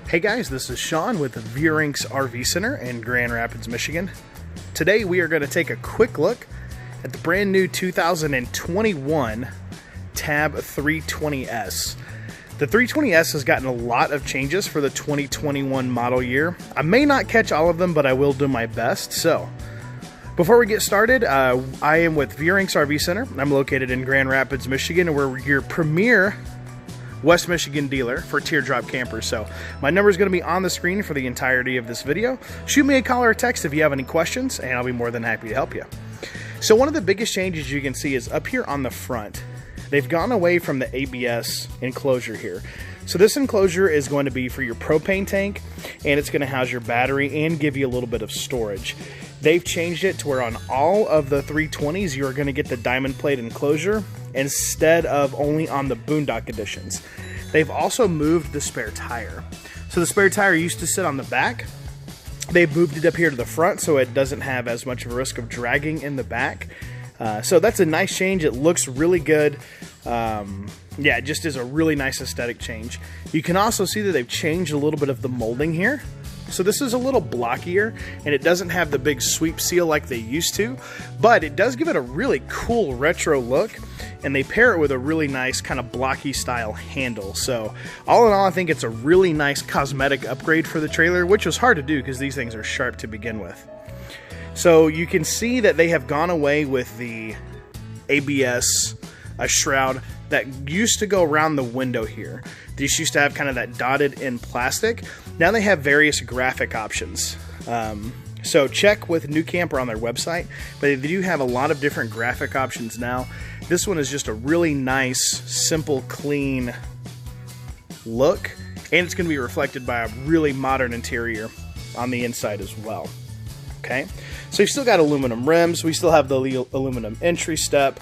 Hey guys, this is Sean with Vierinks RV Center in Grand Rapids, Michigan. Today we are going to take a quick look at the brand new 2021 Tab 320S. The 320S has gotten a lot of changes for the 2021 model year. I may not catch all of them, but I will do my best. So, before we get started, I am with Vierinks RV Center. I'm located in Grand Rapids, Michigan, and we're your premier West Michigan dealer for teardrop campers. So my number is going to be on the screen for the entirety of this video. Shoot me a call or a text if you have any questions, and I'll be more than happy to help you. So one of the biggest changes you can see is up here on the front. They've gone away from the ABS enclosure here. So this enclosure is going to be for your propane tank, and it's going to house your battery and give you a little bit of storage. They've changed it to where on all of the 320s you are going to get the diamond plate enclosure instead of only on the Boondock editions. They've also moved the spare tire. So the spare tire used to sit on the back. They've moved it up here to the front so it doesn't have as much of a risk of dragging in the back. So that's a nice change. It looks really good. Yeah, it just is a really nice aesthetic change. You can also see that they've changed a little bit of the molding here. So this is a little blockier, and it doesn't have the big sweep seal like they used to, but it does give it a really cool retro look, and they pair it with a really nice kind of blocky style handle. So all in all, I think it's a really nice cosmetic upgrade for the trailer, which was hard to do because these things are sharp to begin with. So you can see that they have gone away with the ABS shroud that used to go around the window here. These used to have kind of that dotted in plastic. Now they have various graphic options. So check with NuCamp or on their website, but they do have a lot of different graphic options now. This one is just a really nice, simple, clean look, and it's going to be reflected by a really modern interior on the inside as well. Okay, so you've still got aluminum rims. We still have the aluminum entry step.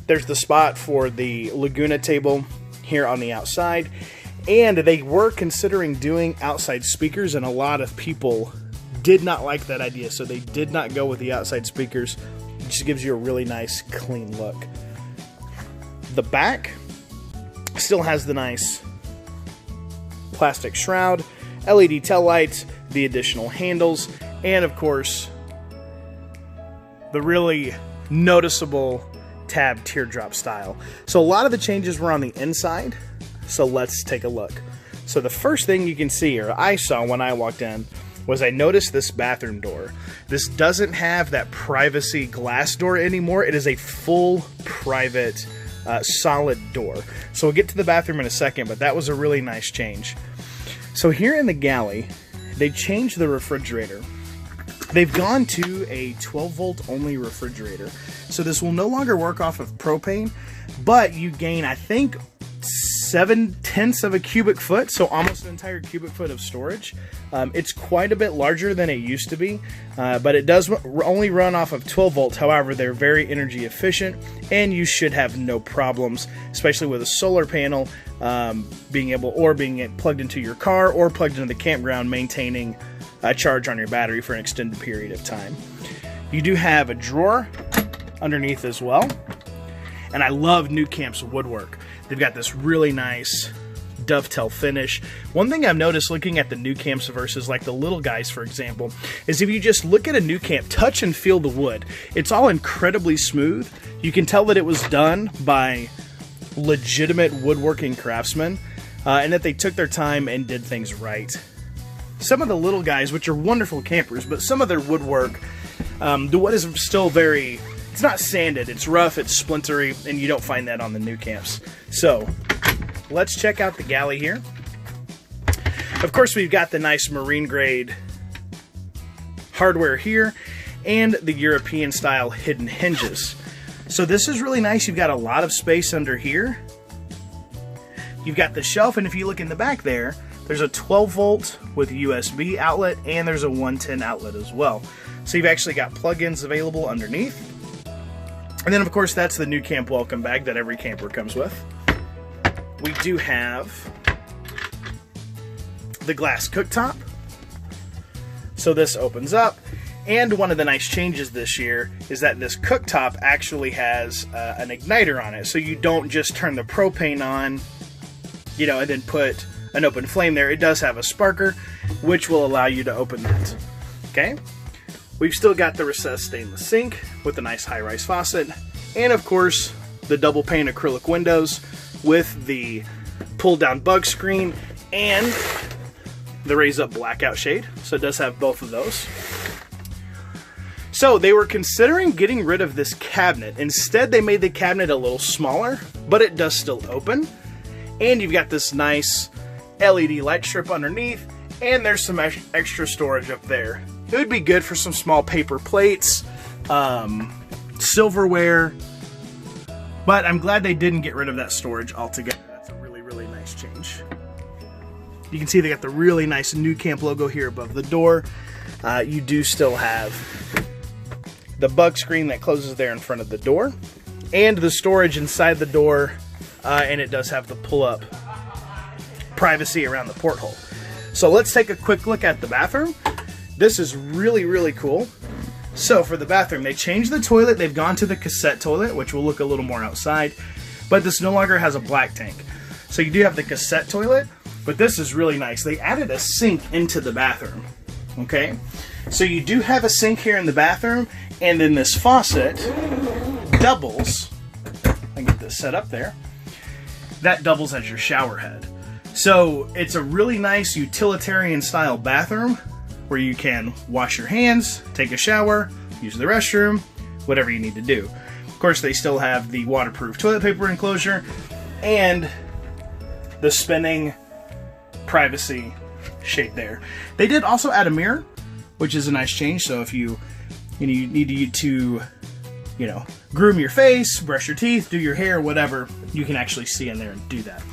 There's the spot for the Laguna table here on the outside, and they were considering doing outside speakers, and a lot of people did not like that idea, so they did not go with the outside speakers. It just gives you a really nice clean look. The back still has the nice plastic shroud, LED taillights, the additional handles, and of course the really noticeable Tab teardrop style. So a lot of the changes were on the inside, so let's take a look. So the first thing you can see, or I saw when I walked in, was I noticed this bathroom door. This doesn't have that privacy glass door anymore. It is a full private solid door. So we'll get to the bathroom in a second, but that was a really nice change. So here in the galley, they changed the refrigerator. They've gone to a 12-volt only refrigerator. So this will no longer work off of propane, but you gain, I think, 7/10 of a cubic foot, so almost an entire cubic foot of storage. It's quite a bit larger than it used to be, but it does only run off of 12 volts. However, they're very energy efficient, and you should have no problems, especially with a solar panel being plugged into your car or plugged into the campground, maintaining a charge on your battery for an extended period of time. You do have a drawer underneath as well, and I love NuCamp's woodwork. They've got this really nice dovetail finish. One thing I've noticed looking at the NuCamps versus like the little guys, for example, is if you just look at a NuCamp, touch and feel the wood, it's all incredibly smooth. You can tell that it was done by legitimate woodworking craftsmen, and that they took their time and did things right. Some of the little guys, which are wonderful campers, but some of their woodwork, the wood is still very, it's not sanded, it's rough, it's splintery, and you don't find that on the NuCamps. So, let's check out the galley here. Of course, we've got the nice marine grade hardware here, and the European style hidden hinges. So this is really nice. You've got a lot of space under here. You've got the shelf, and if you look in the back there, there's a 12 volt with a USB outlet, and there's a 110 outlet as well. So you've actually got plug-ins available underneath. And then of course that's the NuCamp welcome bag that every camper comes with. We do have the glass cooktop. So this opens up, and one of the nice changes this year is that this cooktop actually has an igniter on it. So you don't just turn the propane on, and then put an open flame there. It does have a sparker, which will allow you to open that. Okay, we've still got the recessed stainless sink with a nice high-rise faucet, and of course the double pane acrylic windows with the pull-down bug screen and the raise-up blackout shade. So it does have both of those. So they were considering getting rid of this cabinet. Instead, they made the cabinet a little smaller, but it does still open. And you've got this nice LED light strip underneath, and there's some extra storage up there. It would be good for some small paper plates, silverware, but I'm glad they didn't get rid of that storage altogether. That's a really, really nice change. You can see they got the really nice NuCamp logo here above the door. You do still have the bug screen that closes there in front of the door, and the storage inside the door, and it does have the pull-up privacy around the porthole. So let's take a quick look at the bathroom. This is really, really cool. So for the bathroom, they changed the toilet. They've gone to the cassette toilet, which will look a little more outside, but this no longer has a black tank. So you do have the cassette toilet, but this is really nice. They added a sink into the bathroom, okay? So you do have a sink here in the bathroom, and then this faucet doubles. I get this set up there. That doubles as your shower head. So it's a really nice utilitarian style bathroom where you can wash your hands, take a shower, use the restroom, whatever you need to do. Of course, they still have the waterproof toilet paper enclosure and the spinning privacy shade there. They did also add a mirror, which is a nice change. So if you need to groom your face, brush your teeth, do your hair, whatever, you can actually see in there and do that.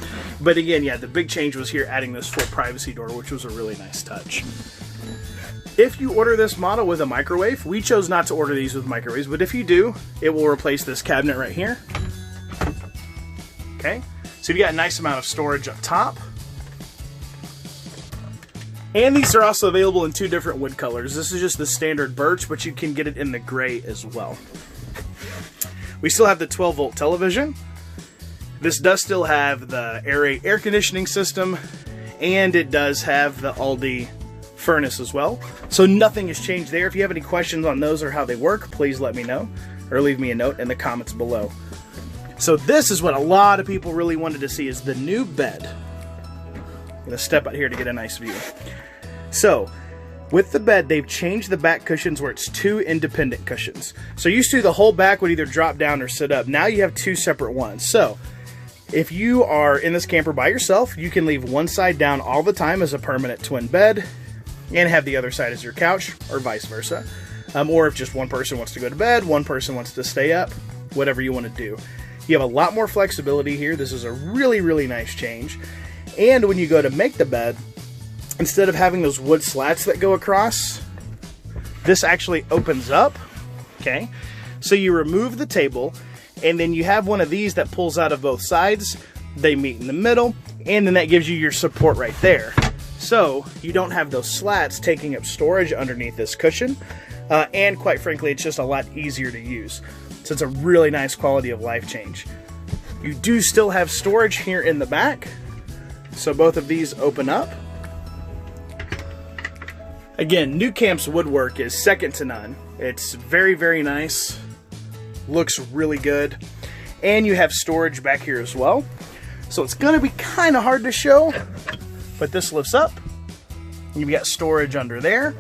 But again, yeah, the big change was here adding this full privacy door, which was a really nice touch. If you order this model with a microwave, we chose not to order these with microwaves, but if you do, it will replace this cabinet right here. Okay, so you got a nice amount of storage up top. And these are also available in 2 different wood colors. This is just the standard birch, but you can get it in the gray as well. We still have the 12-volt television. This does still have the Air-Rate air conditioning system, and it does have the Aldi furnace as well. So nothing has changed there. If you have any questions on those or how they work, please let me know, or leave me a note in the comments below. So this is what a lot of people really wanted to see, is the new bed. I'm going to step out here to get a nice view. So, with the bed, they've changed the back cushions where it's 2 independent cushions. So used to, the whole back would either drop down or sit up. Now you have 2 separate ones. So, if you are in this camper by yourself, you can leave one side down all the time as a permanent twin bed, and have the other side as your couch, or vice versa. Or if just one person wants to go to bed, one person wants to stay up, whatever you want to do. You have a lot more flexibility here. This is a really, really nice change. And when you go to make the bed, instead of having those wood slats that go across, this actually opens up, okay? So you remove the table, and then you have one of these that pulls out of both sides. They meet in the middle, and then that gives you your support right there. So you don't have those slats taking up storage underneath this cushion, and quite frankly, it's just a lot easier to use. So it's a really nice quality of life change. You do still have storage here in the back, so both of these open up. Again, NuCamp's woodwork is second to none. It's very, very nice. Looks really good. And you have storage back here as well. So it's going to be kind of hard to show, but this lifts up. You've got storage under there.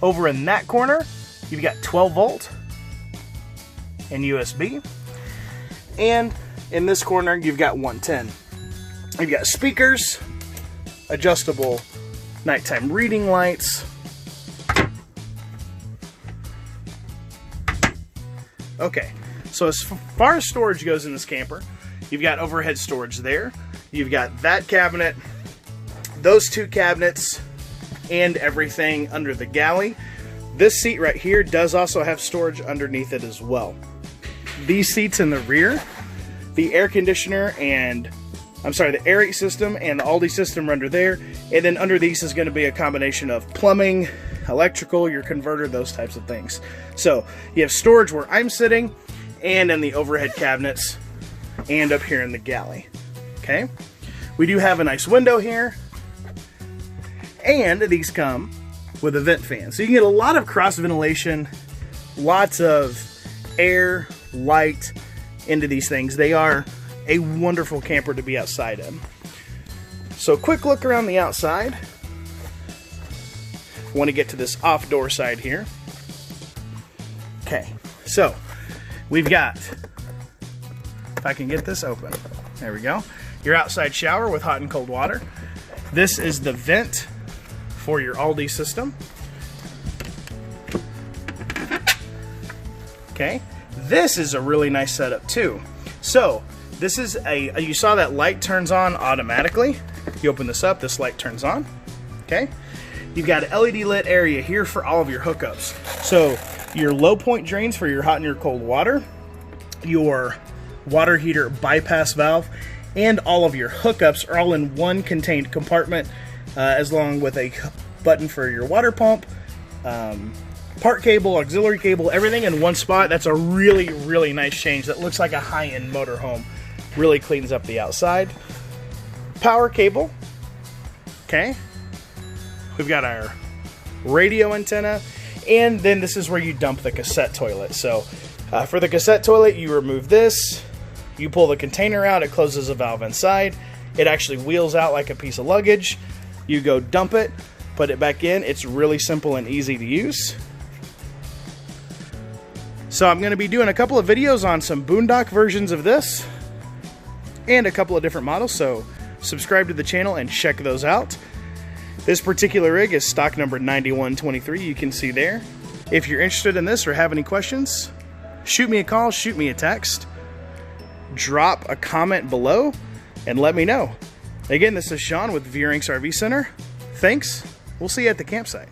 Over in that corner, you've got 12 volt and USB. And in this corner, you've got 110. You've got speakers, adjustable nighttime reading lights. Okay, so as far as storage goes in this camper, you've got overhead storage there. You've got that cabinet, those 2 cabinets, and everything under the galley. This seat right here does also have storage underneath it as well. These seats in the rear, the air conditioner and the Air-Rate system and the Aldi system are under there, and then under these is going to be a combination of plumbing, electrical, your converter, those types of things. So you have storage where I'm sitting, and in the overhead cabinets, and up here in the galley. Okay, We do have a nice window here, and these come with a vent fan. So you can get a lot of cross ventilation, lots of air, light into these things. They are a wonderful camper to be outside in. So quick look around the outside. Want to get to this off-door side here. Okay, so we've got, if I can get this open, there we go. Your outside shower with hot and cold water. This is the vent for your Aldi system. Okay, this is a really nice setup too. So this is you saw that light turns on automatically. You open this up, this light turns on. Okay, you've got an LED lit area here for all of your hookups. So your low point drains for your hot and your cold water, your water heater bypass valve, and all of your hookups are all in one contained compartment, as long with a button for your water pump, part cable, auxiliary cable, everything in one spot. That's a really, really nice change. That looks like a high-end motorhome. Really cleans up the outside. Power cable. Okay. We've got our radio antenna, and then this is where you dump the cassette toilet. So for the cassette toilet, you remove this, you pull the container out, it closes a valve inside, it actually wheels out like a piece of luggage, you go dump it, put it back in. It's really simple and easy to use. So I'm going to be doing a couple of videos on some boondock versions of this and a couple of different models, so subscribe to the channel and check those out. This particular rig is stock number 9123, you can see there. If you're interested in this or have any questions, shoot me a call, shoot me a text, drop a comment below, and let me know. Again, this is Sean with Viewrinks RV Center. Thanks. We'll see you at the campsite.